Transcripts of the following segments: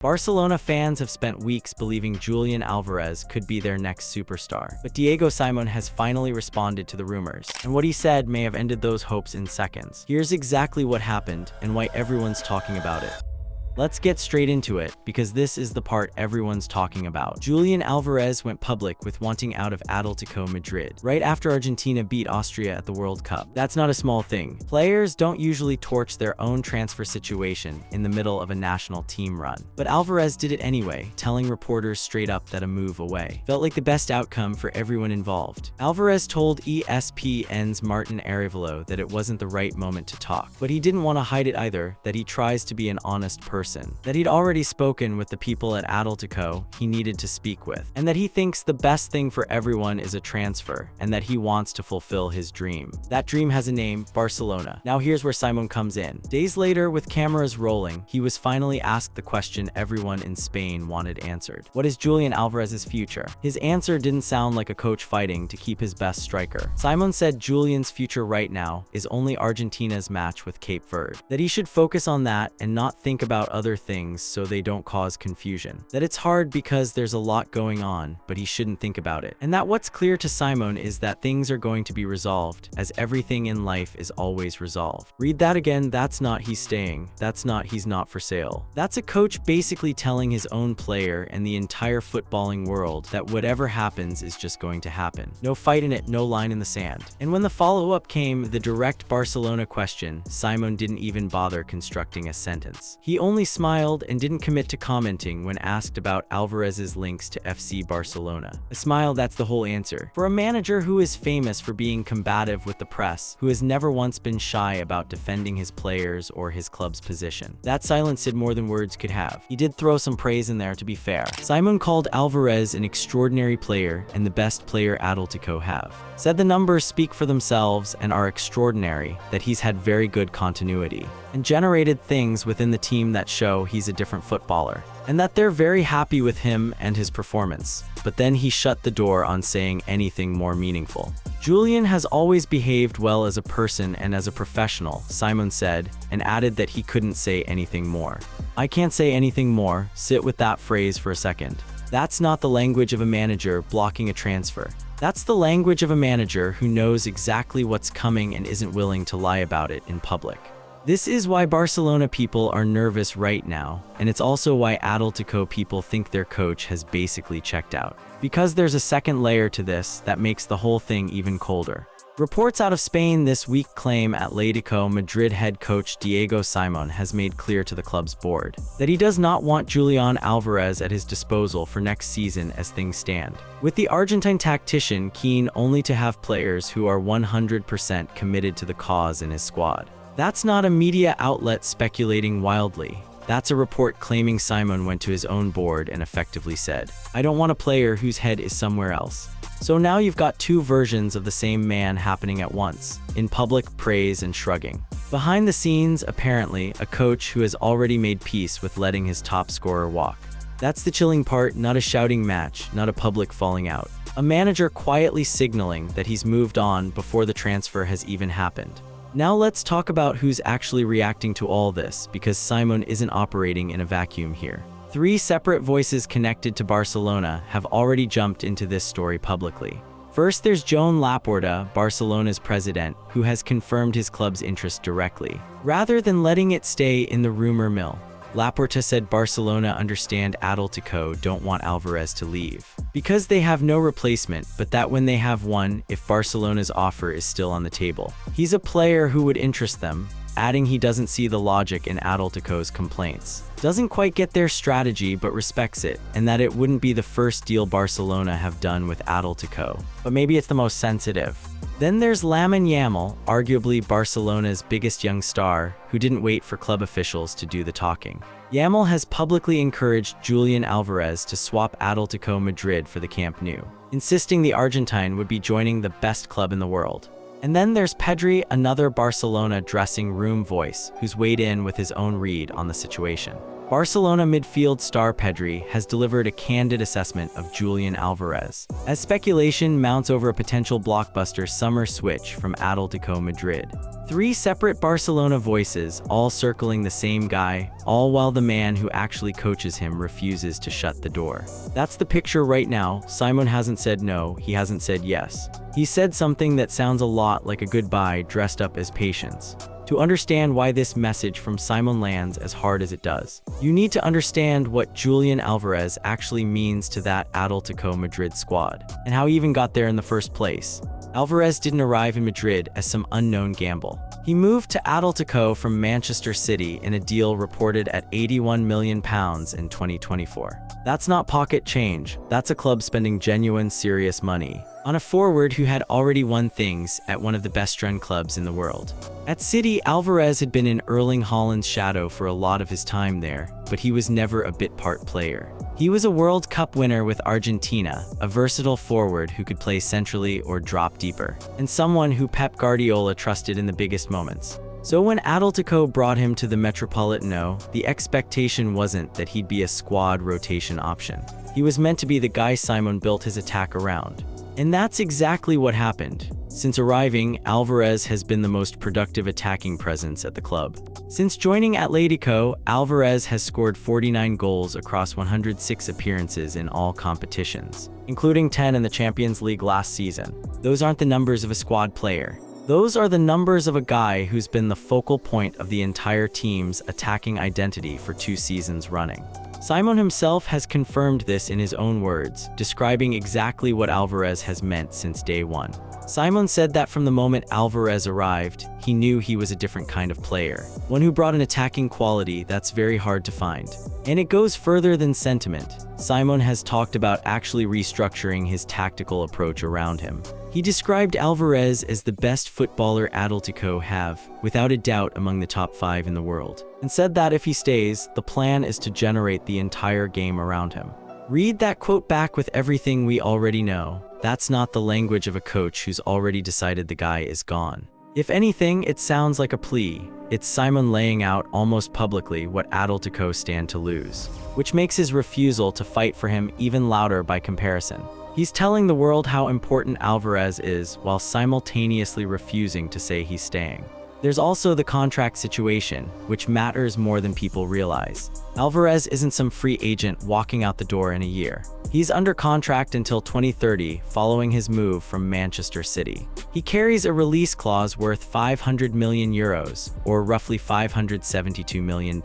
Barcelona fans have spent weeks believing Julian Alvarez could be their next superstar, but Diego Simeone has finally responded to the rumors, and what he said may have ended those hopes in seconds. Here's exactly what happened and why everyone's talking about it. Let's get straight into it, because this is the part everyone's talking about. Julian Alvarez went public with wanting out of Atletico Madrid, right after Argentina beat Austria at the World Cup. That's not a small thing. Players don't usually torch their own transfer situation in the middle of a national team run. But Alvarez did it anyway, telling reporters straight up that a move away felt like the best outcome for everyone involved. Alvarez told ESPN's Martin Arevalo that it wasn't the right moment to talk, but he didn't want to hide it either, that he tries to be an honest person, that he'd already spoken with the people at Atletico he needed to speak with, and that he thinks the best thing for everyone is a transfer, and that he wants to fulfill his dream. That dream has a name: Barcelona. Now here's where Simeone comes in. Days later, with cameras rolling, he was finally asked the question everyone in Spain wanted answered. What is Julian Alvarez's future? His answer didn't sound like a coach fighting to keep his best striker. Simeone said Julian's future right now is only Argentina's match with Cape Verde, that he should focus on that and not think about other things so they don't cause confusion. That it's hard because there's a lot going on, but he shouldn't think about it. And that what's clear to Simeone is that things are going to be resolved, as everything in life is always resolved. Read that again. That's not he's staying. That's not he's not for sale. That's a coach basically telling his own player and the entire footballing world that whatever happens is just going to happen. No fight in it, no line in the sand. And when the follow-up came, the direct Barcelona question, Simeone didn't even bother constructing a sentence. He only smiled and didn't commit to commenting when asked about Alvarez's links to FC Barcelona. A smile, that's the whole answer. For a manager who is famous for being combative with the press, who has never once been shy about defending his players or his club's position, that silence did more than words could have. He did throw some praise in there, to be fair. Simeone called Alvarez an extraordinary player and the best player Atletico have. Said the numbers speak for themselves and are extraordinary, that he's had very good continuity, and generated things within the team that show he's a different footballer, and that they're very happy with him and his performance. But then he shut the door on saying anything more meaningful. Julian has always behaved well as a person and as a professional, Simeone said, and added that he couldn't say anything more. I can't say anything more. Sit with that phrase for a second. That's not the language of a manager blocking a transfer. That's the language of a manager who knows exactly what's coming and isn't willing to lie about it in public. This is why Barcelona people are nervous right now, and it's also why Atletico people think their coach has basically checked out. Because there's a second layer to this that makes the whole thing even colder. Reports out of Spain this week claim Atletico Madrid head coach Diego Simeone has made clear to the club's board that he does not want Julian Alvarez at his disposal for next season as things stand, with the Argentine tactician keen only to have players who are 100% committed to the cause in his squad. That's not a media outlet speculating wildly. That's a report claiming Simeone went to his own board and effectively said, "I don't want a player whose head is somewhere else." So now you've got two versions of the same man happening at once, in public praise and shrugging. Behind the scenes, apparently, a coach who has already made peace with letting his top scorer walk. That's the chilling part, not a shouting match, not a public falling out. A manager quietly signaling that he's moved on before the transfer has even happened. Now let's talk about who's actually reacting to all this, because Simeone isn't operating in a vacuum here. Three separate voices connected to Barcelona have already jumped into this story publicly. First, there's Joan Laporta, Barcelona's president, who has confirmed his club's interest directly, rather than letting it stay in the rumor mill. Laporta said Barcelona understand Atletico don't want Alvarez to leave, because they have no replacement, but that when they have one, if Barcelona's offer is still on the table, he's a player who would interest them, adding he doesn't see the logic in Atletico's complaints. Doesn't quite get their strategy but respects it, and that it wouldn't be the first deal Barcelona have done with Atletico, but maybe it's the most sensitive. Then there's Lamine Yamal, arguably Barcelona's biggest young star, who didn't wait for club officials to do the talking. Yamal has publicly encouraged Julian Alvarez to swap Atletico Madrid for the Camp Nou, insisting the Argentine would be joining the best club in the world. And then there's Pedri, another Barcelona dressing room voice, who's weighed in with his own read on the situation. Barcelona midfield star Pedri has delivered a candid assessment of Julian Alvarez, as speculation mounts over a potential blockbuster summer switch from Atletico Madrid. 3 separate Barcelona voices, all circling the same guy, all while the man who actually coaches him refuses to shut the door. That's the picture right now. Simeone hasn't said no, he hasn't said yes. He said something that sounds a lot like a goodbye dressed up as patience. To understand why this message from Simeone lands as hard as it does, you need to understand what Julian Alvarez actually means to that Atletico Madrid squad, and how he even got there in the first place. Alvarez didn't arrive in Madrid as some unknown gamble. He moved to Atletico from Manchester City in a deal reported at £81 million in 2024. That's not pocket change, that's a club spending genuine, serious money on a forward who had already won things at one of the best-run clubs in the world. At City, Alvarez had been in Erling Haaland's shadow for a lot of his time there, but he was never a bit-part player. He was a World Cup winner with Argentina, a versatile forward who could play centrally or drop deeper, and someone who Pep Guardiola trusted in the biggest moments. So when Atletico brought him to the Metropolitano, the expectation wasn't that he'd be a squad rotation option. He was meant to be the guy Simeone built his attack around. And that's exactly what happened. Since arriving, Alvarez has been the most productive attacking presence at the club. Since joining Atletico, Alvarez has scored 49 goals across 106 appearances in all competitions, including 10 in the Champions League last season. Those aren't the numbers of a squad player. Those are the numbers of a guy who's been the focal point of the entire team's attacking identity for 2 seasons running. Simeone himself has confirmed this in his own words, describing exactly what Alvarez has meant since day one. Simeone said that from the moment Alvarez arrived, he knew he was a different kind of player, one who brought an attacking quality that's very hard to find. And it goes further than sentiment. Simeone has talked about actually restructuring his tactical approach around him. He described Alvarez as the best footballer Atletico have, without a doubt among the top 5 in the world, and said that if he stays, the plan is to generate the entire game around him. Read that quote back with everything we already know. That's not the language of a coach who's already decided the guy is gone. If anything, it sounds like a plea. It's Simeone laying out almost publicly what Atletico stand to lose, which makes his refusal to fight for him even louder by comparison. He's telling the world how important Alvarez is while simultaneously refusing to say he's staying. There's also the contract situation, which matters more than people realize. Alvarez isn't some free agent walking out the door in a year. He's under contract until 2030 following his move from Manchester City. He carries a release clause worth €500 million, or roughly $572 million.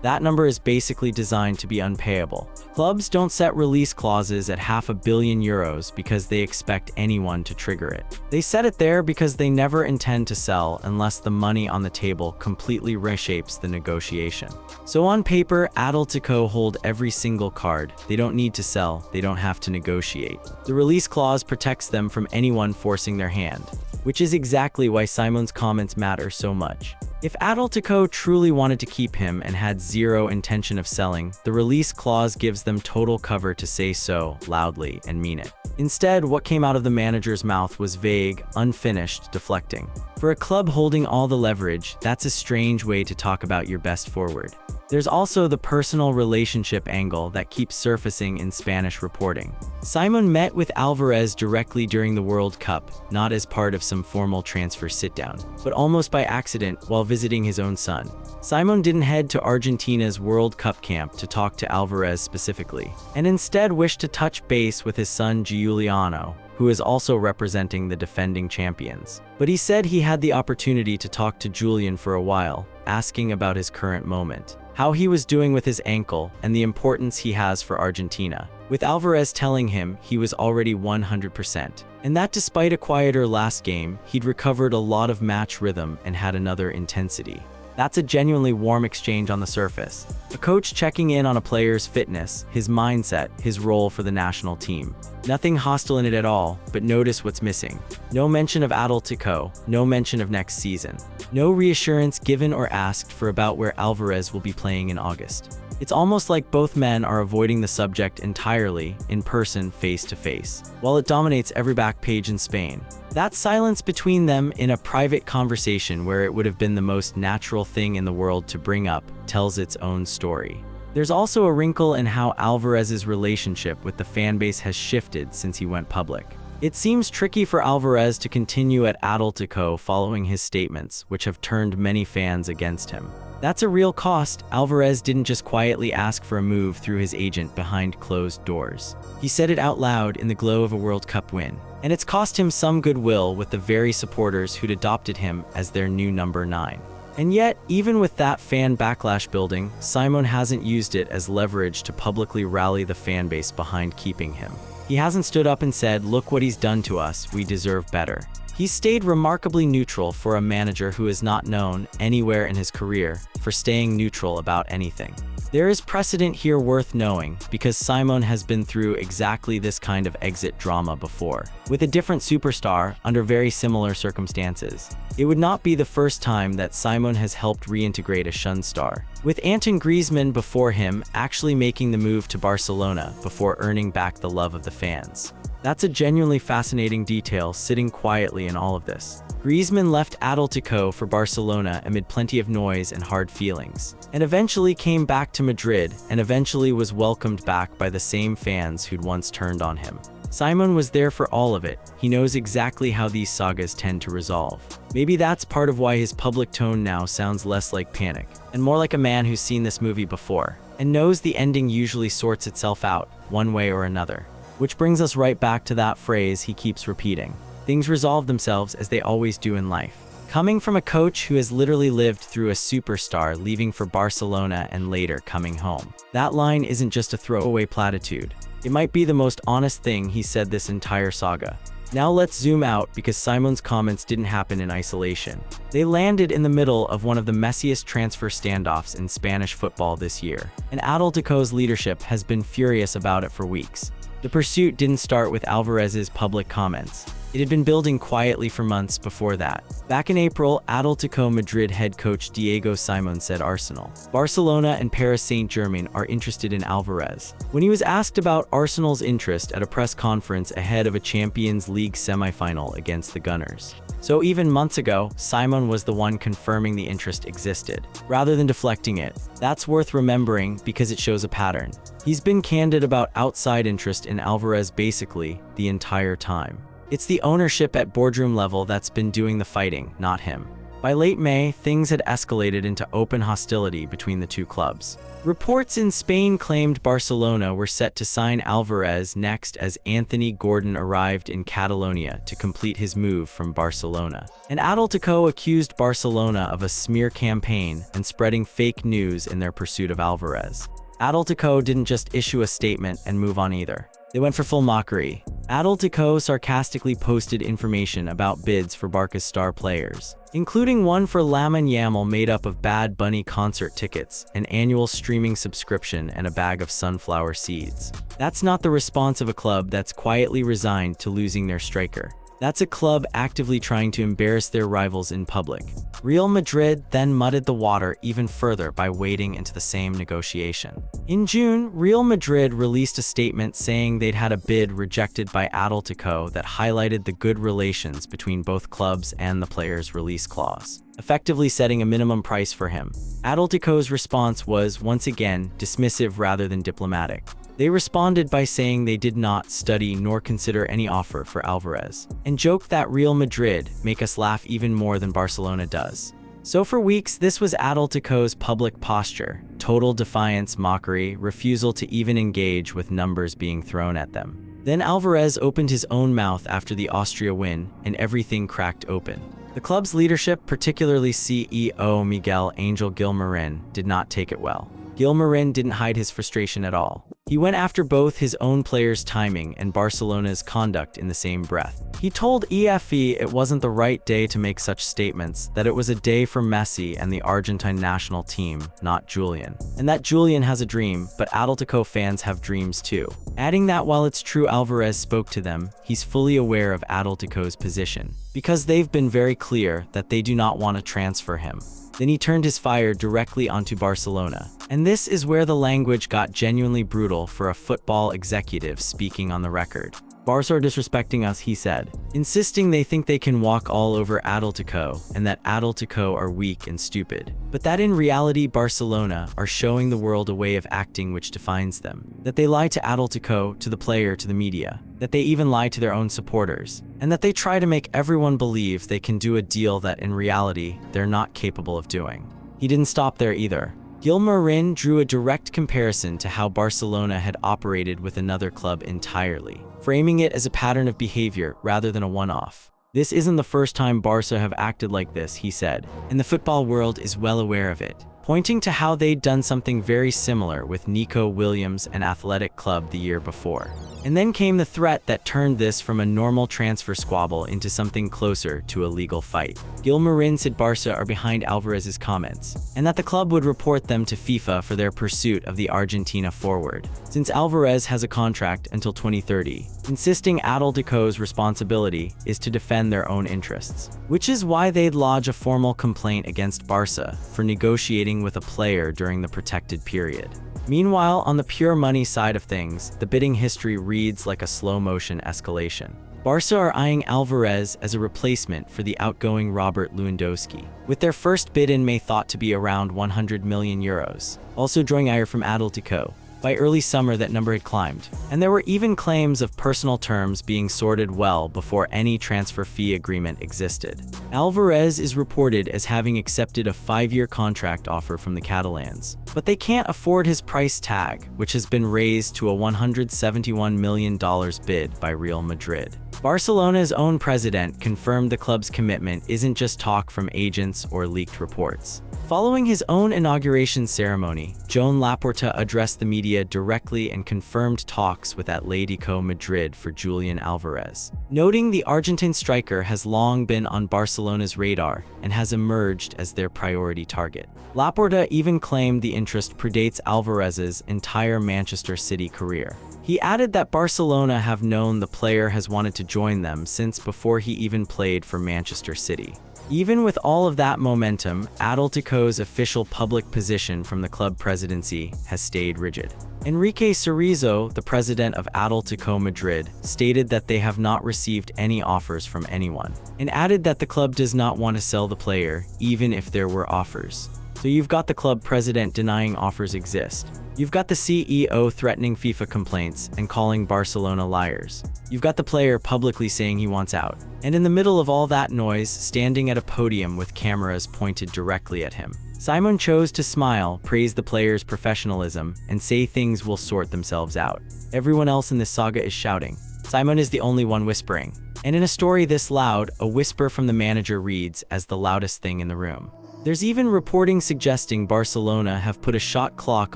That number is basically designed to be unpayable. Clubs don't set release clauses at €500 million because they expect anyone to trigger it. They set it there because they never intend to sell unless the money on the table completely reshapes the negotiation. So on paper, Atletico hold every single card. They don't need to sell, they don't have to negotiate. The release clause protects them from anyone forcing their hand, which is exactly why Simeone's comments matter so much. If Atletico truly wanted to keep him and had zero intention of selling, the release clause gives them total cover to say so loudly and mean it. Instead, what came out of the manager's mouth was vague, unfinished, deflecting. For a club holding all the leverage, that's a strange way to talk about your best forward. There's also the personal relationship angle that keeps surfacing in Spanish reporting. Simeone met with Alvarez directly during the World Cup, not as part of some formal transfer sit-down, but almost by accident while visiting his own son. Simeone didn't head to Argentina's World Cup camp to talk to Alvarez specifically, and instead wished to touch base with his son Giuliano, who is also representing the defending champions. But he said he had the opportunity to talk to Julian for a while, asking about his current moment, how he was doing with his ankle, and the importance he has for Argentina, with Alvarez telling him he was already 100%, and that despite a quieter last game, he'd recovered a lot of match rhythm and had another intensity. That's a genuinely warm exchange on the surface. A coach checking in on a player's fitness, his mindset, his role for the national team. Nothing hostile in it at all, but notice what's missing. No mention of Atletico, no mention of next season. No reassurance given or asked for about where Alvarez will be playing in August. It's almost like both men are avoiding the subject entirely, in person, face to face, while it dominates every back page in Spain. That silence between them in a private conversation where it would have been the most natural thing in the world to bring up tells its own story. There's also a wrinkle in how Alvarez's relationship with the fanbase has shifted since he went public. It seems tricky for Alvarez to continue at Atletico following his statements, which have turned many fans against him. That's a real cost. Alvarez didn't just quietly ask for a move through his agent behind closed doors. He said it out loud in the glow of a World Cup win. And it's cost him some goodwill with the very supporters who'd adopted him as their new number 9. And yet, even with that fan backlash building, Simeone hasn't used it as leverage to publicly rally the fan base behind keeping him. He hasn't stood up and said, "Look what he's done to us, we deserve better." He's stayed remarkably neutral for a manager who is not known anywhere in his career for staying neutral about anything. There is precedent here worth knowing, because Simeone has been through exactly this kind of exit drama before, with a different superstar under very similar circumstances. It would not be the first time that Simeone has helped reintegrate a shunned star, with Antoine Griezmann before him actually making the move to Barcelona before earning back the love of the fans. That's a genuinely fascinating detail sitting quietly in all of this. Griezmann left Atletico for Barcelona amid plenty of noise and hard feelings, and eventually came back to Madrid, and eventually was welcomed back by the same fans who'd once turned on him. Simeone was there for all of it. He knows exactly how these sagas tend to resolve. Maybe that's part of why his public tone now sounds less like panic, and more like a man who's seen this movie before, and knows the ending usually sorts itself out, one way or another. Which brings us right back to that phrase he keeps repeating. Things resolve themselves as they always do in life. Coming from a coach who has literally lived through a superstar leaving for Barcelona and later coming home. That line isn't just a throwaway platitude. It might be the most honest thing he said this entire saga. Now let's zoom out, because Simeone's comments didn't happen in isolation. They landed in the middle of one of the messiest transfer standoffs in Spanish football this year, and Atletico's leadership has been furious about it for weeks. The pursuit didn't start with Alvarez's public comments. It had been building quietly for months before that. Back in April, Atletico Madrid head coach Diego Simeone said Arsenal, Barcelona, and Paris Saint-Germain are interested in Alvarez. When he was asked about Arsenal's interest at a press conference ahead of a Champions League semi-final against the Gunners. So even months ago, Simeone was the one confirming the interest existed, rather than deflecting it. That's worth remembering because it shows a pattern. He's been candid about outside interest in Alvarez basically the entire time. It's the ownership at boardroom level that's been doing the fighting, not him. By late May, things had escalated into open hostility between the two clubs. Reports in Spain claimed Barcelona were set to sign Alvarez next as Anthony Gordon arrived in Catalonia to complete his move from Barcelona. And Atletico accused Barcelona of a smear campaign and spreading fake news in their pursuit of Alvarez. Atletico didn't just issue a statement and move on either. They went for full mockery. Atletico sarcastically posted information about bids for Barca's star players, including one for Lamine Yamal made up of Bad Bunny concert tickets, an annual streaming subscription, and a bag of sunflower seeds. That's not the response of a club that's quietly resigned to losing their striker. That's a club actively trying to embarrass their rivals in public. Real Madrid then muddied the water even further by wading into the same negotiation. In June, Real Madrid released a statement saying they'd had a bid rejected by Atletico that highlighted the good relations between both clubs and the player's release clause, effectively setting a minimum price for him. Atletico's response was, once again, dismissive rather than diplomatic. They responded by saying they did not study nor consider any offer for Alvarez, and joked that Real Madrid make us laugh even more than Barcelona does. So for weeks, this was Atletico's public posture: total defiance, mockery, refusal to even engage with numbers being thrown at them. Then Alvarez opened his own mouth after the Austria win, and everything cracked open. The club's leadership, particularly CEO Miguel Angel Gil-Marin, did not take it well. Gil-Marin didn't hide his frustration at all. He went after both his own players' timing and Barcelona's conduct in the same breath. He told EFE it wasn't the right day to make such statements, that it was a day for Messi and the Argentine national team, not Julian. And that Julian has a dream, but Atletico fans have dreams too. Adding that while it's true Alvarez spoke to them, he's fully aware of Atletico's position, because they've been very clear that they do not want to transfer him. Then he turned his fire directly onto Barcelona. And this is where the language got genuinely brutal for a football executive speaking on the record. "Barca are disrespecting us," he said, insisting they think they can walk all over Atletico and that Atletico are weak and stupid. But that in reality Barcelona are showing the world a way of acting which defines them. That they lie to Atletico, to the player, to the media. That they even lie to their own supporters. And that they try to make everyone believe they can do a deal that in reality they're not capable of doing. He didn't stop there either. Gilmarin drew a direct comparison to how Barcelona had operated with another club entirely, framing it as a pattern of behavior rather than a one-off. "This isn't the first time Barca have acted like this," he said, "and the football world is well aware of it," pointing to how they'd done something very similar with Nico Williams and Athletic Club the year before. And then came the threat that turned this from a normal transfer squabble into something closer to a legal fight. Gilmarin said Barca are behind Alvarez's comments, and that the club would report them to FIFA for their pursuit of the Argentina forward, since Alvarez has a contract until 2030, insisting Atletico's responsibility is to defend their own interests, which is why they'd lodge a formal complaint against Barca for negotiating with a player during the protected period. Meanwhile, on the pure money side of things, the bidding history reads like a slow-motion escalation. Barca are eyeing Alvarez as a replacement for the outgoing Robert Lewandowski, with their first bid in May thought to be around €100 million, also drawing ire from Atletico. By early summer, that number had climbed, and there were even claims of personal terms being sorted well before any transfer fee agreement existed. Alvarez is reported as having accepted a 5-year contract offer from the Catalans, but they can't afford his price tag, which has been raised to a $171 million bid by Real Madrid. Barcelona's own president confirmed the club's commitment isn't just talk from agents or leaked reports. Following his own inauguration ceremony, Joan Laporta addressed the media directly and confirmed talks with Atletico Madrid for Julian Alvarez, noting the Argentine striker has long been on Barcelona's radar and has emerged as their priority target. Laporta even claimed the interest predates Alvarez's entire Manchester City career. He added that Barcelona have known the player has wanted to join them since before he even played for Manchester City. Even with all of that momentum, Atletico's official public position from the club presidency has stayed rigid. Enrique Cerezo, the president of Atletico Madrid, stated that they have not received any offers from anyone, and added that the club does not want to sell the player, even if there were offers. So you've got the club president denying offers exist. You've got the CEO threatening FIFA complaints and calling Barcelona liars. You've got the player publicly saying he wants out. And in the middle of all that noise, standing at a podium with cameras pointed directly at him, Simeone chose to smile, praise the player's professionalism, and say things will sort themselves out. Everyone else in this saga is shouting. Simeone is the only one whispering. And in a story this loud, a whisper from the manager reads as the loudest thing in the room. There's even reporting suggesting Barcelona have put a shot clock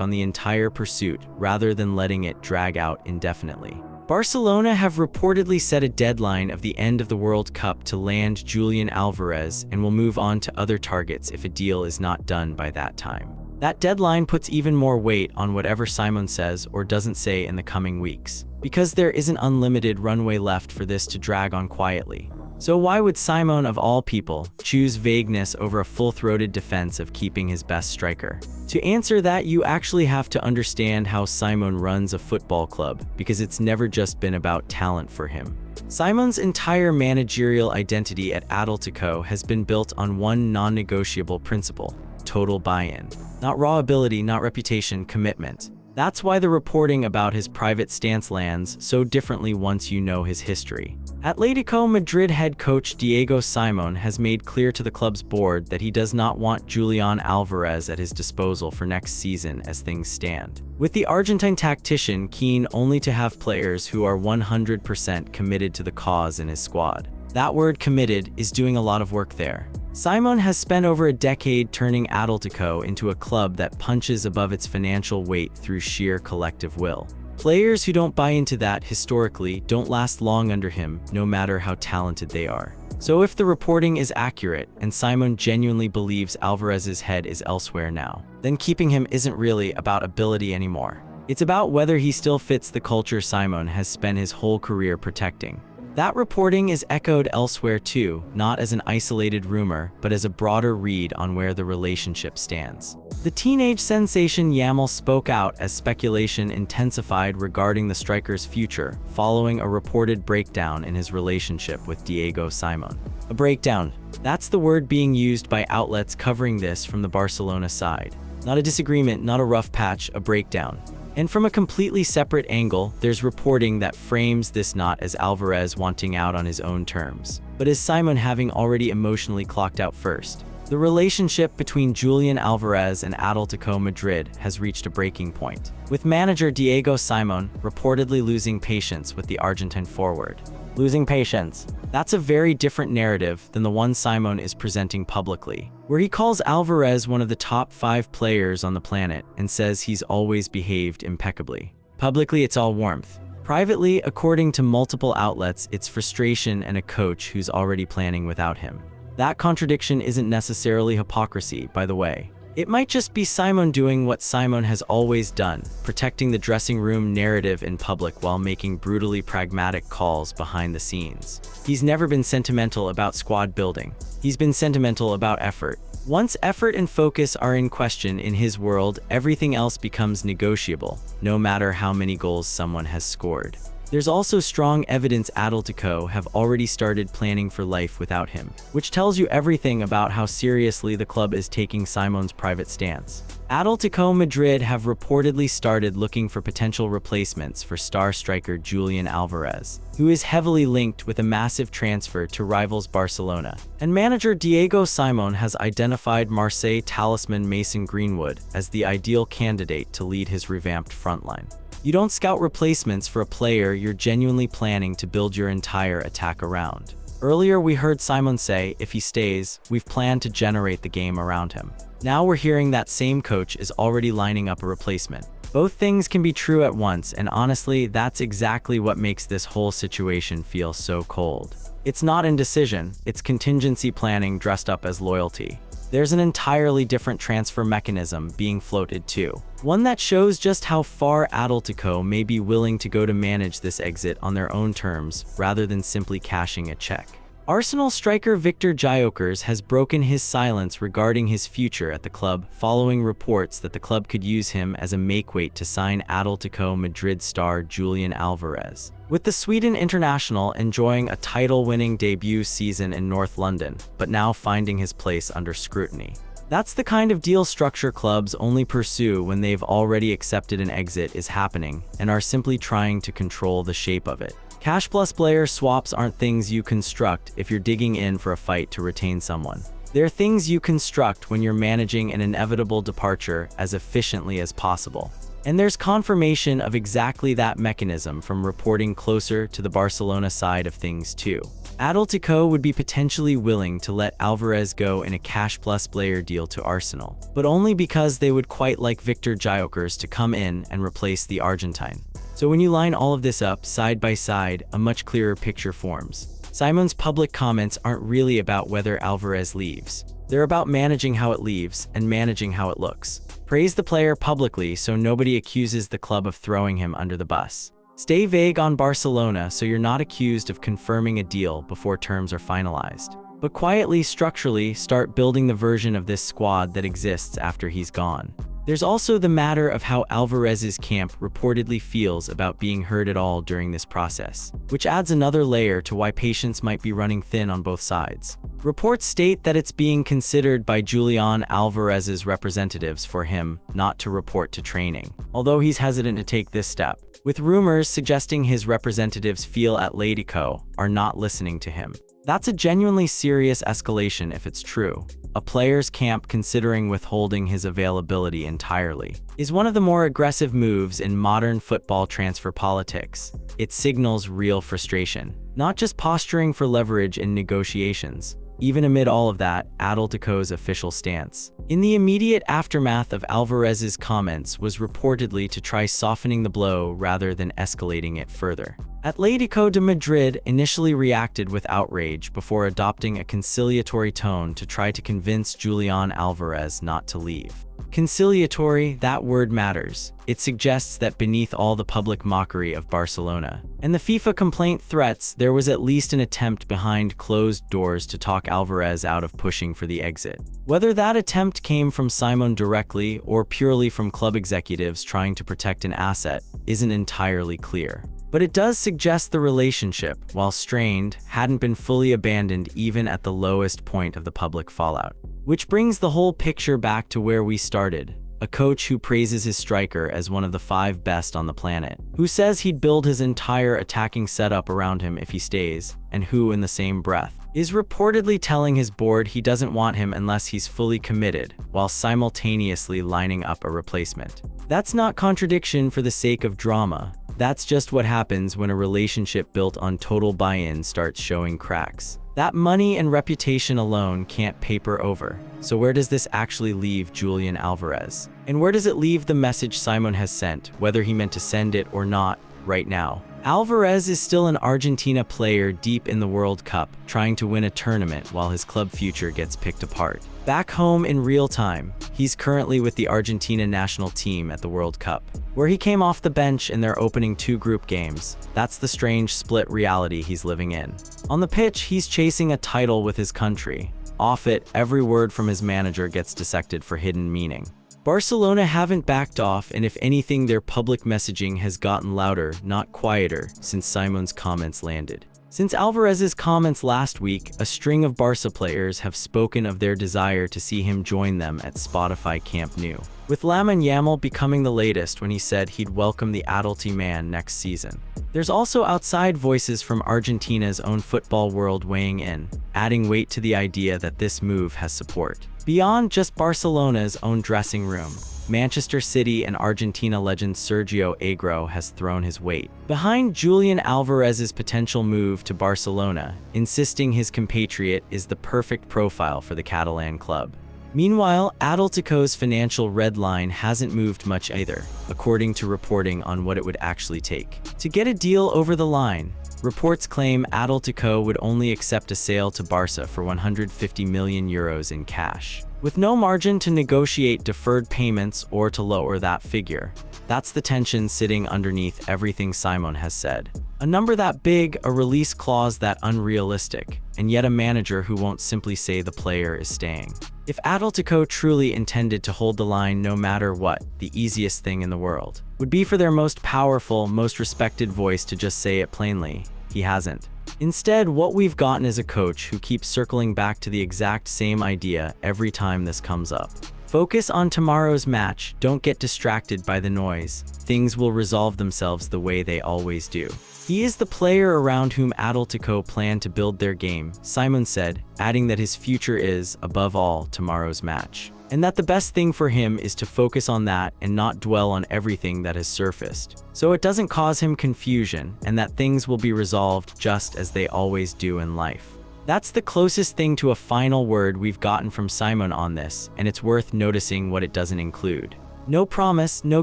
on the entire pursuit rather than letting it drag out indefinitely. Barcelona have reportedly set a deadline of the end of the World Cup to land Julian Alvarez and will move on to other targets if a deal is not done by that time. That deadline puts even more weight on whatever Simeone says or doesn't say in the coming weeks, because there isn't unlimited runway left for this to drag on quietly. So why would Simeone, of all people, choose vagueness over a full-throated defense of keeping his best striker? To answer that, you actually have to understand how Simeone runs a football club, because it's never just been about talent for him. Simeone's entire managerial identity at Atletico has been built on one non-negotiable principle: total buy-in. Not raw ability, not reputation, commitment. That's why the reporting about his private stance lands so differently once you know his history. Atletico Madrid head coach Diego Simeone has made clear to the club's board that he does not want Julian Alvarez at his disposal for next season as things stand, with the Argentine tactician keen only to have players who are 100% committed to the cause in his squad. That word committed is doing a lot of work there. Simeone has spent over a decade turning Atletico into a club that punches above its financial weight through sheer collective will. Players who don't buy into that historically don't last long under him, no matter how talented they are. So if the reporting is accurate, and Simeone genuinely believes Alvarez's head is elsewhere now, then keeping him isn't really about ability anymore. It's about whether he still fits the culture Simeone has spent his whole career protecting. That reporting is echoed elsewhere too, not as an isolated rumor, but as a broader read on where the relationship stands. The teenage sensation Yamal spoke out as speculation intensified regarding the striker's future, following a reported breakdown in his relationship with Diego Simeone. A breakdown. That's the word being used by outlets covering this from the Barcelona side. Not a disagreement, not a rough patch, a breakdown. And from a completely separate angle, there's reporting that frames this not as Alvarez wanting out on his own terms, but as Simeone having already emotionally clocked out first. The relationship between Julian Alvarez and Atletico Madrid has reached a breaking point, with manager Diego Simeone reportedly losing patience with the Argentine forward. Losing patience. That's a very different narrative than the one Simeone is presenting publicly, where he calls Alvarez one of the top 5 players on the planet and says he's always behaved impeccably. Publicly, it's all warmth. Privately, according to multiple outlets, it's frustration and a coach who's already planning without him. That contradiction isn't necessarily hypocrisy, by the way. It might just be Simeone doing what Simeone has always done, protecting the dressing room narrative in public while making brutally pragmatic calls behind the scenes. He's never been sentimental about squad building. He's been sentimental about effort. Once effort and focus are in question in his world, everything else becomes negotiable, no matter how many goals someone has scored. There's also strong evidence Atletico have already started planning for life without him, which tells you everything about how seriously the club is taking Simeone's private stance. Atletico Madrid have reportedly started looking for potential replacements for star striker Julian Alvarez, who is heavily linked with a massive transfer to rivals Barcelona. And manager Diego Simeone has identified Marseille talisman Mason Greenwood as the ideal candidate to lead his revamped frontline. You don't scout replacements for a player you're genuinely planning to build your entire attack around. Earlier we heard Simeone say, if he stays, we've planned to generate the game around him. Now we're hearing that same coach is already lining up a replacement. Both things can be true at once, and honestly, that's exactly what makes this whole situation feel so cold. It's not indecision, it's contingency planning dressed up as loyalty. There's an entirely different transfer mechanism being floated too. One that shows just how far Atletico may be willing to go to manage this exit on their own terms, rather than simply cashing a check. Arsenal striker Victor Gyökeres has broken his silence regarding his future at the club, following reports that the club could use him as a makeweight to sign Atletico Madrid star Julian Alvarez. With the Sweden international enjoying a title-winning debut season in North London, but now finding his place under scrutiny. That's the kind of deal structure clubs only pursue when they've already accepted an exit is happening and are simply trying to control the shape of it. Cash plus player swaps aren't things you construct if you're digging in for a fight to retain someone. They're things you construct when you're managing an inevitable departure as efficiently as possible. And there's confirmation of exactly that mechanism from reporting closer to the Barcelona side of things too. Atletico would be potentially willing to let Alvarez go in a cash plus player deal to Arsenal, but only because they would quite like Victor Gyökeres to come in and replace the Argentine. So when you line all of this up side by side, a much clearer picture forms. Simeone's public comments aren't really about whether Alvarez leaves. They're about managing how it leaves and managing how it looks. Praise the player publicly so nobody accuses the club of throwing him under the bus. Stay vague on Barcelona so you're not accused of confirming a deal before terms are finalized. But quietly, structurally, start building the version of this squad that exists after he's gone. There's also the matter of how Alvarez's camp reportedly feels about being heard at all during this process, which adds another layer to why patience might be running thin on both sides. Reports state that it's being considered by Julian Alvarez's representatives for him not to report to training, although he's hesitant to take this step, with rumors suggesting his representatives feel Atletico are not listening to him. That's a genuinely serious escalation if it's true. A player's camp considering withholding his availability entirely is one of the more aggressive moves in modern football transfer politics. It signals real frustration, not just posturing for leverage in negotiations. Even amid all of that, Atletico's official stance in the immediate aftermath of Alvarez's comments was reportedly to try softening the blow rather than escalating it further. Atletico de Madrid initially reacted with outrage before adopting a conciliatory tone to try to convince Julian Alvarez not to leave. Conciliatory, that word matters. It suggests that beneath all the public mockery of Barcelona and the FIFA complaint threats, there was at least an attempt behind closed doors to talk Alvarez out of pushing for the exit. Whether that attempt came from Simeone directly or purely from club executives trying to protect an asset isn't entirely clear. But it does suggest the relationship, while strained, hadn't been fully abandoned even at the lowest point of the public fallout. Which brings the whole picture back to where we started. A coach who praises his striker as one of the 5 best on the planet, who says he'd build his entire attacking setup around him if he stays, and who, in the same breath, is reportedly telling his board he doesn't want him unless he's fully committed, while simultaneously lining up a replacement. That's not contradiction for the sake of drama. That's just what happens when a relationship built on total buy-in starts showing cracks. That money and reputation alone can't paper over. So where does this actually leave Julian Alvarez? And where does it leave the message Simeone has sent, whether he meant to send it or not, right now? Alvarez is still an Argentina player deep in the World Cup, trying to win a tournament while his club future gets picked apart. Back home in real time, he's currently with the Argentina national team at the World Cup, where he came off the bench in their opening 2 group games. That's the strange split reality he's living in. On the pitch, he's chasing a title with his country. Off it, every word from his manager gets dissected for hidden meaning. Barcelona haven't backed off, and if anything, their public messaging has gotten louder, not quieter, since Simeone's comments landed. Since Alvarez's comments last week, a string of Barca players have spoken of their desire to see him join them at Spotify Camp Nou, with Lamine Yamal becoming the latest when he said he'd welcome the adulty man next season. There's also outside voices from Argentina's own football world weighing in, adding weight to the idea that this move has support beyond just Barcelona's own dressing room. Manchester City and Argentina legend Sergio Aguero has thrown his weight behind Julian Alvarez's potential move to Barcelona, insisting his compatriot is the perfect profile for the Catalan club. Meanwhile, Atletico's financial red line hasn't moved much either, according to reporting on what it would actually take to get a deal over the line. Reports claim Atletico would only accept a sale to Barca for €150 million in cash, with no margin to negotiate deferred payments or to lower that figure. That's the tension sitting underneath everything Simeone has said. A number that big, a release clause that unrealistic, and yet a manager who won't simply say the player is staying. If Atletico truly intended to hold the line no matter what, the easiest thing in the world would be for their most powerful, most respected voice to just say it plainly. He hasn't. Instead, what we've gotten is a coach who keeps circling back to the exact same idea every time this comes up. Focus on tomorrow's match, don't get distracted by the noise. Things will resolve themselves the way they always do. He is the player around whom Atletico plan to build their game, Simeone said, adding that his future is, above all, tomorrow's match, and that the best thing for him is to focus on that and not dwell on everything that has surfaced, so it doesn't cause him confusion, and that things will be resolved just as they always do in life. That's the closest thing to a final word we've gotten from Simeone on this, and it's worth noticing what it doesn't include. No promise, no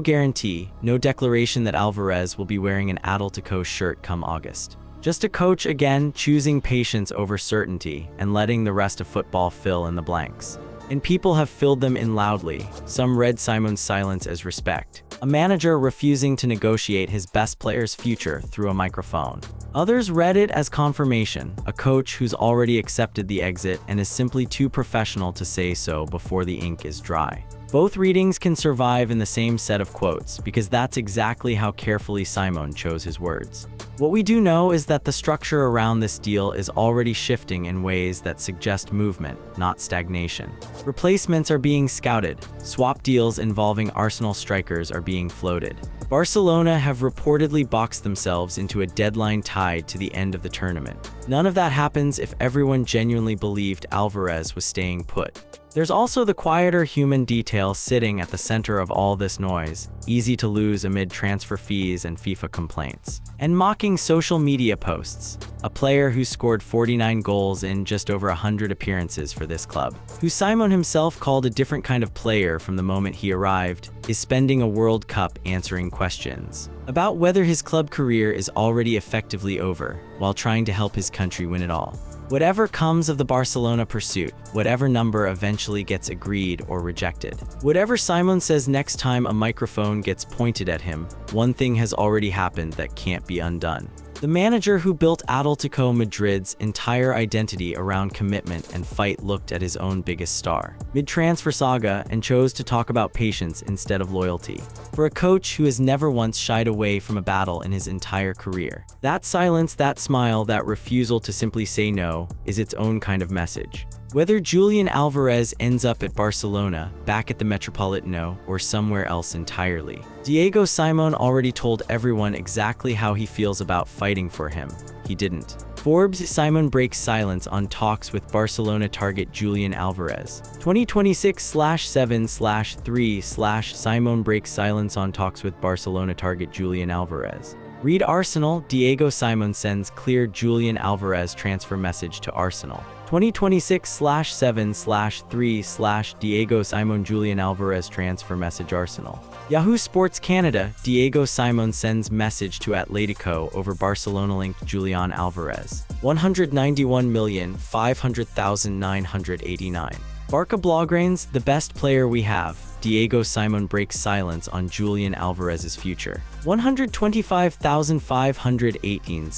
guarantee, no declaration that Alvarez will be wearing an Atletico shirt come August. Just a coach again choosing patience over certainty and letting the rest of football fill in the blanks. And people have filled them in loudly. Some read Simeone's silence as respect, a manager refusing to negotiate his best player's future through a microphone. Others read it as confirmation, a coach who's already accepted the exit and is simply too professional to say so before the ink is dry. Both readings can survive in the same set of quotes, because that's exactly how carefully Simeone chose his words. What we do know is that the structure around this deal is already shifting in ways that suggest movement, not stagnation. Replacements are being scouted. Swap deals involving Arsenal strikers are being floated. Barcelona have reportedly boxed themselves into a deadline tied to the end of the tournament. None of that happens if everyone genuinely believed Alvarez was staying put. There's also the quieter human detail sitting at the center of all this noise, easy to lose amid transfer fees and FIFA complaints. And mocking social media posts. A player who scored 49 goals in just over 100 appearances for this club, who Simeone himself called a different kind of player from the moment he arrived, is spending a World Cup answering questions about whether his club career is already effectively over, while trying to help his country win it all. Whatever comes of the Barcelona pursuit, whatever number eventually gets agreed or rejected, whatever Simeone says next time a microphone gets pointed at him, one thing has already happened that can't be undone. The manager who built Atletico Madrid's entire identity around commitment and fight looked at his own biggest star mid-transfer saga and chose to talk about patience instead of loyalty. For a coach who has never once shied away from a battle in his entire career, that silence, that smile, that refusal to simply say no, is its own kind of message. Whether Julian Alvarez ends up at Barcelona, back at the Metropolitano, or somewhere else entirely, Diego Simeone already told everyone exactly how he feels about fighting for him. He didn't. Forbes: Simeone breaks silence on talks with Barcelona target Julian Alvarez. 2026/7/3/ Simeone breaks silence on talks with Barcelona target Julian Alvarez. Read Arsenal: Diego Simeone sends clear Julian Alvarez transfer message to Arsenal. 2026/7/3/ Diego Simeone Julian Alvarez transfer message Arsenal. Yahoo Sports Canada: Diego Simeone sends message to Atletico over Barcelona-linked Julian Alvarez. 191,500,989. Barca Blaugranes: the best player we have. Diego Simeone breaks silence on Julian Alvarez's future. 125,518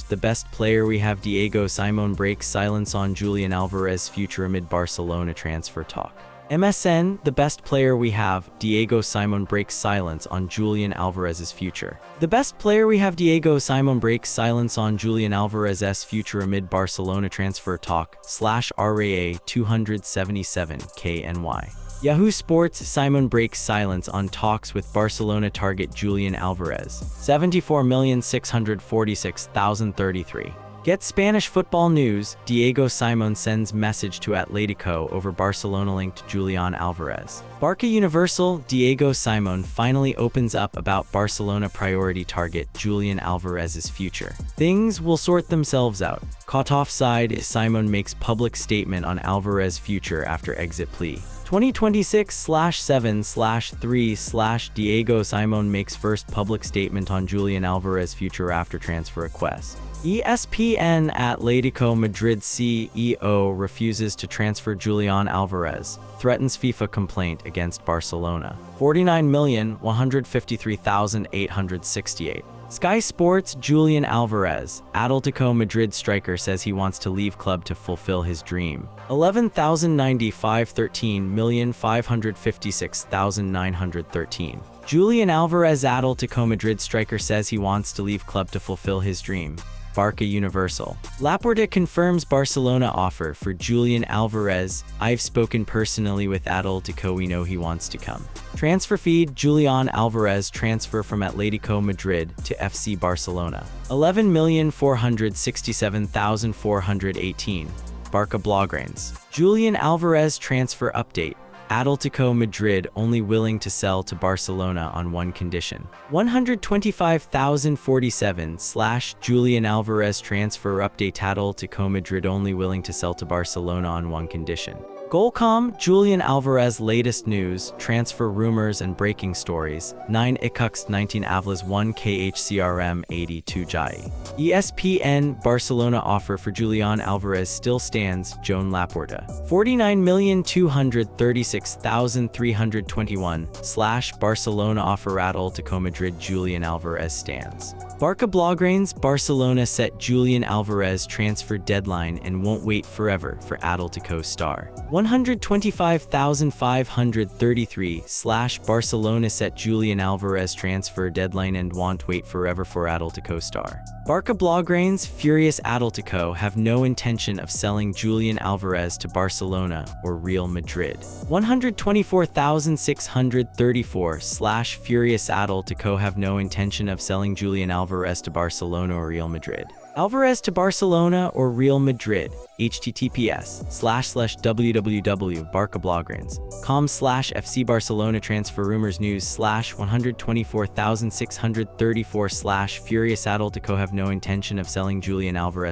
/ the best player we have. Diego Simeone breaks silence on Julian Alvarez's future amid Barcelona transfer talk. MSN: the best player we have. Diego Simeone breaks silence on Julian Alvarez's future. The best player we have. Diego Simeone breaks silence on Julian Alvarez's future amid Barcelona transfer talk. /RAA 277 KNY. Yahoo Sports: Simeone breaks silence on talks with Barcelona target Julian Alvarez. 74,646,033. Get Spanish football news: Diego Simeone sends message to Atletico over Barcelona-linked Julian Alvarez. Barca Universal: Diego Simeone finally opens up about Barcelona priority target Julian Alvarez's future. Things will sort themselves out. Caught offside: Simeone makes public statement on Alvarez's future after exit plea. 2026/7/3/ Diego Simeone makes first public statement on Julian Alvarez's future after transfer request. ESPN: Atletico Madrid CEO refuses to transfer Julian Alvarez, threatens FIFA complaint against Barcelona. 49,153,868. Sky Sports: Julian Alvarez, Atletico Madrid striker says he wants to leave club to fulfill his dream. 11,095 13,556,913. Julian Alvarez, Atletico Madrid striker says he wants to leave club to fulfill his dream. Barca Universal: Laporta confirms Barcelona offer for Julian Alvarez. I've spoken personally with Atletico, we know he wants to come. Transfer feed: Julian Alvarez transfer from Atletico Madrid to FC Barcelona. 11,467,418. Barca Blaugranes: Julian Alvarez transfer update. Atletico Madrid only willing to sell to Barcelona on one condition. 125,047 / Julian Alvarez transfer update. Atletico Madrid only willing to sell to Barcelona on one condition. Goalcom: Julian Alvarez latest news, transfer rumors and breaking stories. 9 Ikux 19 Avlas 1 KHCRM 82 Jai. ESPN: Barcelona offer for Julian Alvarez still stands. Joan Laporta. 49,236,321 / Barcelona offer. Atletico Madrid Julian Alvarez stands. Barca Blaugranes: Barcelona set Julian Alvarez transfer deadline and won't wait forever for Atletico star. 125,533 / Barcelona set Julian Alvarez transfer deadline and won't wait forever for Atletico star. Barca Blaugranes: furious Atletico have no intention of selling Julian Alvarez to Barcelona or Real Madrid. 124,634 / furious Atletico have no intention of selling Julian Alvarez to Barcelona or Real Madrid. Alvarez to Barcelona or Real Madrid? https://www.barcablogrins.com/FC Barcelona transfer rumors news/124,634/Furious Adult Deco have no intention of selling Julian Alvarez